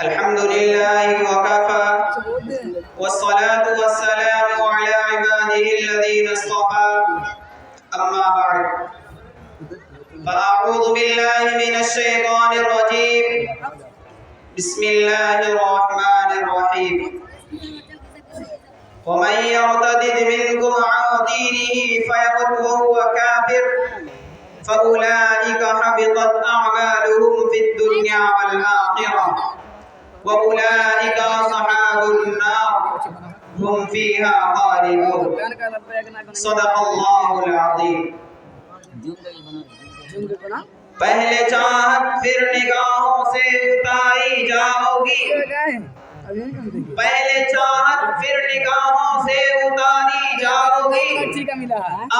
الحمد لله وكفى والصلاة والسلام على عباده الذين اصطفى أما بعد فأعوذ بالله من الشيطان الرجيم بسم الله الرحمن الرحيم ومن يرتد منكم عن دينه فيمت وهو كافر فأولئك حبطت أعمالهم في الدنيا والآخرة وأولئك أصحاب النار هم فيها خالدون صدق اللہ العظیم. پہلے چاہت پھر نگاہوں سے اتاری جاؤ گی، پہلے چاہت پھر نگاہوں سے اتاری جاؤ گی،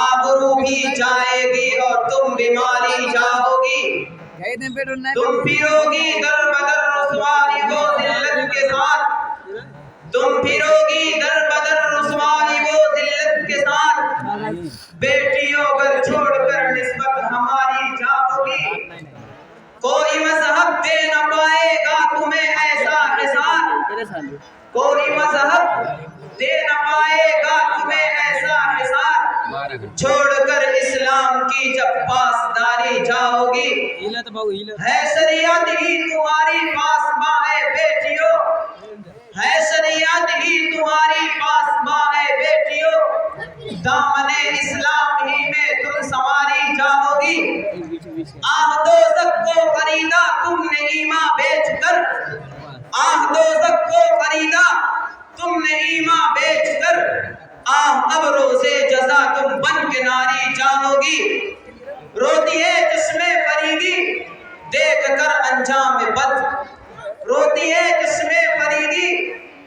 آبرو بھی جائے گی اور تم بیماری جاؤ گی، تم پھرو گی در بدر رسوائی و ذلت کے ساتھ، تم پھرو گی در بدر رسوائی و ذلت کے ساتھ، بیٹیوں گھر چھوڑ کر نسبت ہماری جاؤ گی، کوئی مذہب دے نہ پائے گا تمہیں ایسا حصار، کوئی مذہب دے نہ پائے گا تمہیں ایسا حصار، چھوڑ کر اسلام کی جب پاسداری جاؤ گی، ہے شریعت ہی تمہاری پاسباں ہے بیٹیوں، ہے شریعت ہی تمہاری پاسباں ہے بیٹیوں، دامن اسلام ہی میں تم سواری جاؤ گی، آہ دوزخ کو خریدا تم نے ایمان بیچ کر، آہ دوزخ کو خریدا تم نے ایمان بیچ کر، آہ اب روزے جزا تم بن کے ناری جاؤ گی، روتی ہے چشمے فریدی دیکھ کر انجام بد، روتی ہے چشمے فریدی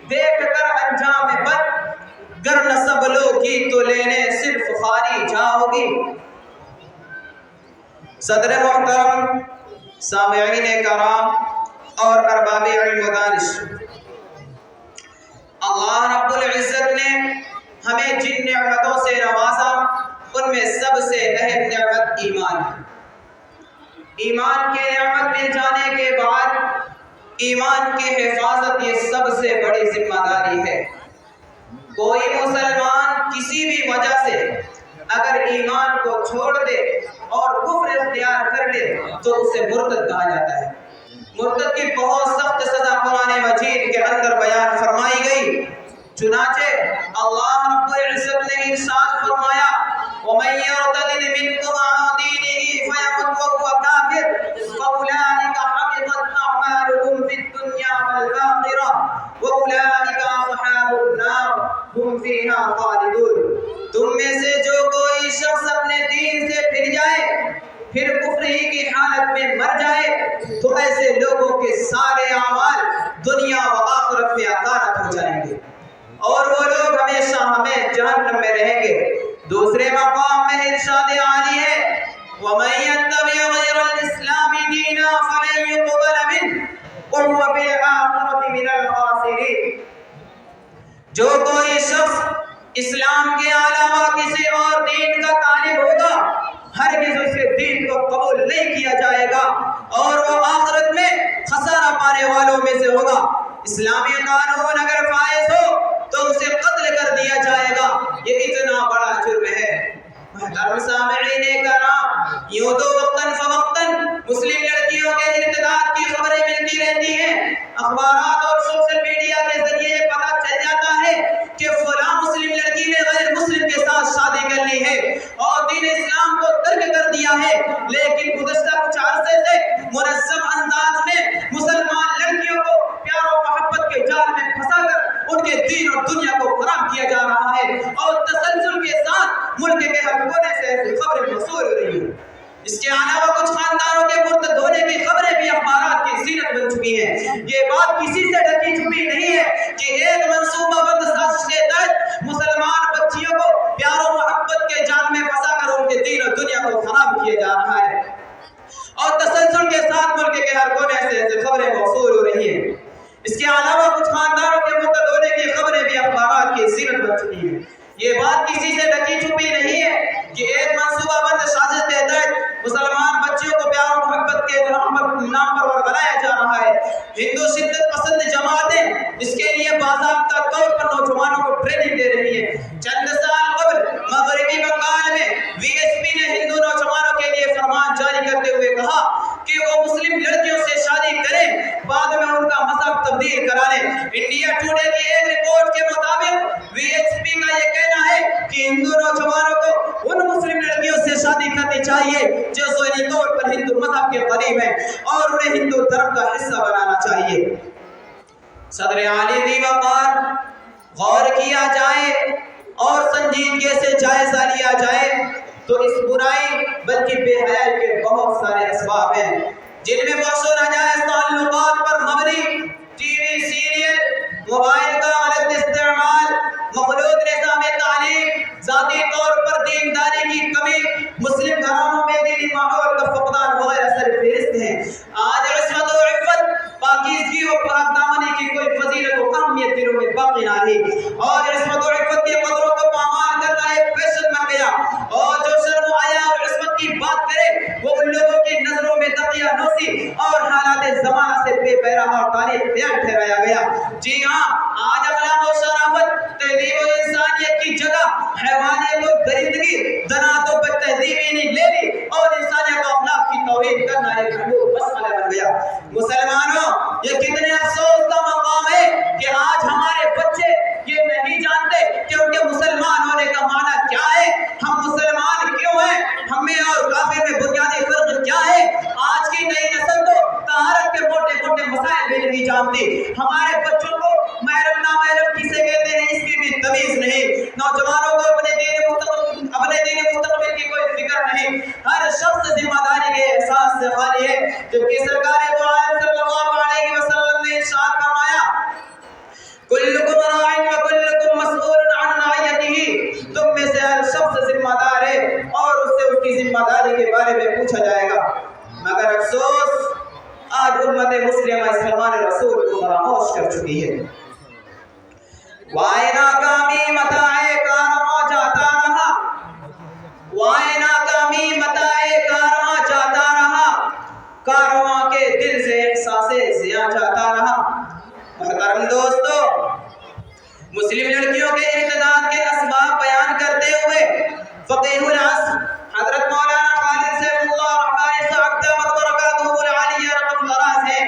دیکھ کر انجام بد، گر نسب لوگی تو لینے صرف خاری جاؤ گی. صدر محترم، سامعین کرام اور ارباب علم و دانش، اللہ رب العزت نے ہمیں جن نعمتوں سے نوازا ان میں سب سے اہم نعمت ایمان ہے. ایمان کے نعمت مل جانے کے بعد ایمان کی حفاظت یہ سب سے بڑی ذمہ داری ہے. کوئی مسلمان کسی بھی وجہ سے اگر ایمان کو چھوڑ دے اور کفر اختیار کر لے تو اسے مرتد کہا جاتا ہے. مرتد کی بہت سخت سزا قرآن مجید کے اندر بیان فرمائی گئی، چنانچہ اللہ رب العزت نے ارشاد فرمایا وَمَن يَرْتَدِدْ مِنْكُمْ عَنْ دِينِهِ فَيَمُتْ وَهُوَ كَافِرٌ فَأُولَٰئِكَ حَبِطَتْ أَعْمَالُهُمْ فِي الدُّنْيَا وَالْآخِرَةِ وَأُولَٰئِكَ أَصْحَابُ النَّارِ هُمْ فِيهَا خَالِدُونَ. تم میں سے جو کوئی شخص اپنے دین سے پھر جائے پھر کفر ہی کی حالت میں مر جائے تو ایسے لوگوں کے سارے اعمال دنیا و آخرت میں اکارت ہو جائیں گے اور وہ لوگ ہمیشہ جہنم میں رہیں گے. دوسرے مقام میں ارشاد عالی ہے وَمَن يَتَّبِعْ غَيْرَ الْإِسْلَامِ دِينًا فَلَن يُقْبَلَ مِنْهُ وَهُوَ فِي الْآخِرَةِ مِنَ الْخَاسِرِينَ. جو کوئی شخص اسلام کے علاوہ کسی اور دین کا طالب ہوگا ہرگز اسے دین کو قبول نہیں کیا جائے گا اور وہ آخرت میں خسارہ پانے والوں میں سے ہوگا. اسلامی قانون اگر فائز ہو تو اسے قتل کر دیا جائے گا، یہ اتنا بڑا جرم ہے. محترم سامعین کرام، یوں تو وقتاً فوقتاً مسلم لڑکیوں کے ارتداد کی خبریں ملتی رہتی ہیں، اخبارات اور سوشل میڈیا کے ذریعے پتہ چل جاتا ہے کہ فلاں مسلم لڑکی نے غیر مسلم کے ساتھ شادی کر لی ہے اور دین اسلام کو ترک کر دیا ہے. لیکن گزشتہ کچھ عرصے سے منظم انداز میں مسلمان لڑکیوں کو پیار و محبت کے جال میں پھنسا کر رہا ہے۔ ہندو شدت پسند جماعتیں اس کے لیے باضابطہ طور پر نوجوانوں کو ٹریننگ دے رہی ہیں۔ چند سال قبل مغربی بنگال میں وی ایس پی نے ہندو نوجوانوں کے لیے فرمان جاری کرتے ہوئے کہا کہ وہ مسلم لڑکیوں سے شادی کریں، بعد میں ان کا مذہب تبدیل کرا لیں۔ انڈیا ٹوڈے کی ایک رپورٹ کے مطابق وی ایس پی کا یہ کہنا ہے کہ ہندو نوجوانوں کو ان مسلم لڑکیوں سے شادی کرنی چاہیے جو ذہنی طور پر ہندو مذہب کے قریب ہیں اور انہیں ہندو دھرم کا حصہ بنانا چاہیے۔ صدر عالی دی وقار، غور کیا جائے اور سنجیدگی سے جائزہ لیا جائے تو اس برائی بلکہ بے حیائی کے بہت سارے اسباب ہیں جن میں بخش و ناجائز تعلقات پر مبنی ٹی وی سیریل، موبائل کا غلط استعمال، مخلوط نظام تعلیم، ذاتی طور پر دینداری کی کمی، مسلم گھرانوں میں دینی ماحول کا فقدان وغیرہ سرفہرست ہیں۔ آج عصمت و عفت، پاکیزگی و پاک دامنی کی کوئی فضیلت و اہمیت دلوں میں باقی نہ رہی اور عصمت و عفت کی قدروں کو پامال کرنا ایک فیشن بن گیا اور جو شرم و حیا اور عصمت کی بات کرے وہ ان لوگوں کی نظروں میں دقیانوسی اور حالات زمانہ سے بے بہرہ اور تاریخ بیان ٹھہرایا گیا۔ جی ہاں، آج اخلاق و شرافت، تہذیب و انسانیت کی جگہ حیوانیت و درندگی، ذنات و بد تہذیبی نے لے لی اور انسانیت و اخلاق کی توہین کرنا ایک محبوب مسئلہ بن گیا۔ مسلمانوں، یہ کتنے افسوس کا مقام ہے کہ آج ہمارے بچے یہ نہیں جانتے کہ ان کے مسلمان ہونے کا معنی کیا ہے، ہم مسلمان کیوں ہیں، ہمیں اور کافر میں بنیادی فرق کیا ہے۔ آج کی نئی نسل تو طہارت کے موٹے موٹے مسائل بھی نہیں جانتی۔ ہمارے بچوں کو محرم نامحرم کسے کہتے ہیں اس کی بھی تمیز نہیں۔ نوجوانوں کو اپنے دین مستقبل کی کوئی فکر نہیں۔ ہر شخص ذمہ داری کے احساس سے خالی ہے، جبکہ سرکار دو عالم صلی اللہ علیہ وسلم نے ارشاد فرمایا کلکم راع وکلکم مسئول عن رعیتہ، تم میں سے ہر شخص ذمہ دار ہے اور اس سے اس کی ذمہ داری کے بارے میں پوچھا جائے گا۔ مگر افسوس آج امت مسلمہ اس فرمان رسول کو فراموش کر چکی ہے۔ وائے ناکامی متاع کارواں جاتا رہا، وائے ناکامی متاع کارواں جاتا رہا، کارواں کے دل سے احساس زیاں جاتا رہا۔ محترم دوستو، مسلم لڑکیوں کے ارتداد کے اسباب بیان کرتے ہوئے فقیہ العصر حضرت مولانا خالد سیف اللہ رحمانی صاحب دامت برکاتہ العالیہ رقم دراز ہے۔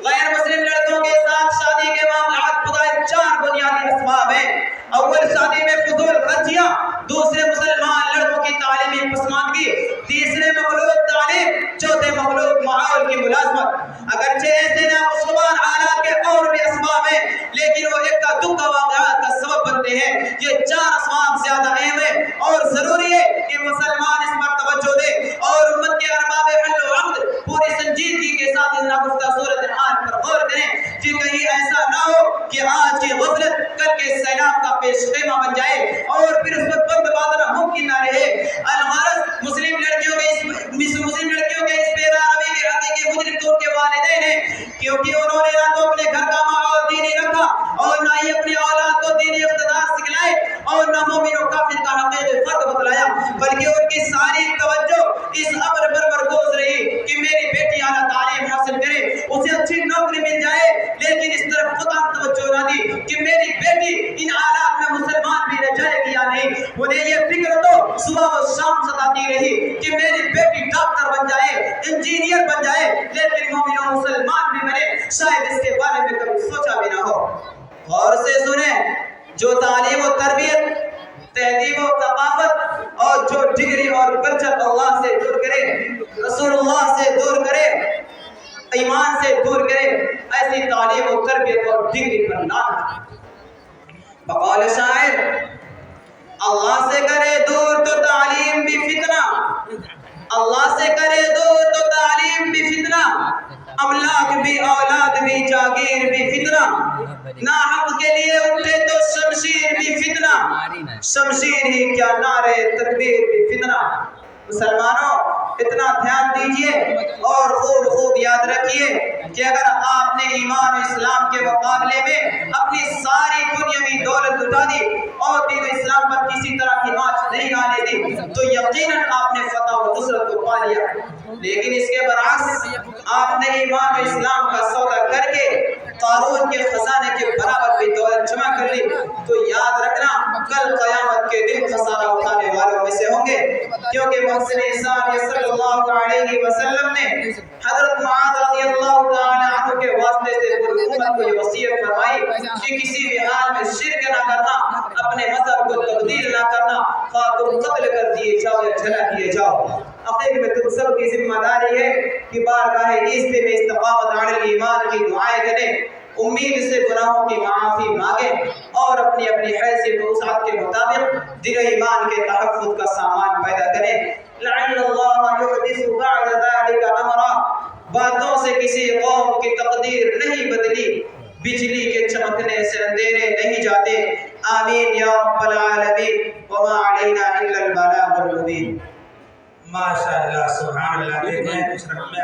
غیر مسلم لڑکوں کے ساتھ شادی کے معاملات خدائے 4 بنیادی اسباب ہیں۔ اول، شادی میں فضول خرچیاں، دوسرے مسلمان لڑکوں کی تعلیمی پسماندگی، تیسرے مخلوط تعلیم، چوتھے مخلوط ماحول کی ملازمت۔ اگرچہ ایسے ناخوشگوار حالات کے اور بھی اسباب ہیں لیکن وہ اکا دکا واقعات کا سبب بنتے ہیں۔ یہ 4 اسباب زیادہ اہم ہیں اور ضروری ہے کہ مسلمان اس پر توجہ دے اور امت کے ارباب حل و عقد پوری سنجیدگی کے ساتھ ان ناگفتہ صورتحال پر غور کریں کہ کہیں ایسا نہ ہو کہ آج کی غفلت کل کے سیلاب کا پیش خیمہ بن جائے اور پھر اس پر بند بادنا ممکن نہ رہے۔ الغرض مسلم لڑکیوں کے اس بے روی کے حقیقی مجرم تو ان کے والدین ہیں، کیونکہ انہوں نے نہ تو اپنے گھر کا ماحول دینی رکھا اور نہ ہی اپنی اولاد کو دینی اقتدار سکھلائے اور نہ مومن و کافر کا حقیقی فرق بتلایا، بلکہ ان کی ساری توجہ اس امر پر مرکوز رہی کہ میری بیٹی اعلیٰ تعلیم حاصل کرے، اسے اچھی نوکری مل جائے، لیکن اس طرف خدا توجہ نہ دی کہ میری بیٹی ان حالات میں مسلمان بھی رہ جائے گی یا نہیں۔ انہیں یہ فکر تو صبح و شام ستاتی رہی کہ میری بیٹی ڈاکٹر بن جائے، انجینئر بن جائے، لیکن مومن و مسلمان بھی بنے، شاید اس کے بارے میں کبھی سوچا بھی نہ ہو۔ غور سے سنیں، جو تعلیم و تربیت، تہذیب و ثقافت اور جو ڈگری اور کلچر اللہ سے دور کرے، رسول اللہ سے دور کرے، ایمان سے دور کرے، ایسی تعلیم و تربیت اور ڈگری پر نہ بقول شاعر اللہ سے کرے دور تو تعلیم بھی فتنہ، اللہ سے کرے دور تو تعلیم بھی فتنہ، املاک بھی اولاد بھی جاگیر بھی فتنہ، ناحق کے لیے اٹھے تو شمشیر بھی فتنہ، شمشیر ہی کیا نعرے تکبیر بھی فتنہ۔ مسلمانوں، اتنا دھیان دیجئے اور خوب یاد رکھیے کہ اگر آپ نے ایمان و اسلام کے مقابلے میں اپنی ساری دنیاوی دولت لٹا دی اور دین اسلام پر کسی طرح کی آنچ نہیں آنے دی تو یقیناً آپ نے فتح و نصرت کو پا لیا، لیکن اس کے برعکس آپ نے ایمان و اسلام کا سودا قارون کے خزانے کے برابر بھی دولت جمع کر لی تو یاد رکھنا کل قیامت کے دن خسارہ اٹھانے والوں میں سے ہوں گے، کیونکہ محسن انسان صلی اللہ علیہ وسلم نے حضرت معاذ رضی اللہ تعالی عنہ کے واسطے سے پوری امت کو یہ وصیت فرمائی کہ کسی بھی حال میں شرک نہ کرنا، اپنے مذہب کو تبدیل نہ کرنا، خواہ تم قتل کر دیے جاؤ یا جلا دیے جاؤ۔ آخر میں تم سب کی ذمہ داری ہے کہ بارگاہ عزت میں استقامت علی الایمان کی دعائیں کریں، امید سے گناہوں کی معافی مانگیں اور اپنی اپنی حیثیت و وسعت کے مطابق دل ایمان کے تحفظ کا سامان پیدا کریں۔ لعل اللہ یحدث بعد ذلك امرا، باتوں سے کسی قوم کی تقدیر نہیں بدلی، بجلی کے چمکنے سے اندھیرے نہیں جاتے۔ آمین یا رب العالمین، وما علینا الا البلاغ المبین۔ ماشاء اللہ، سبحان اللہ۔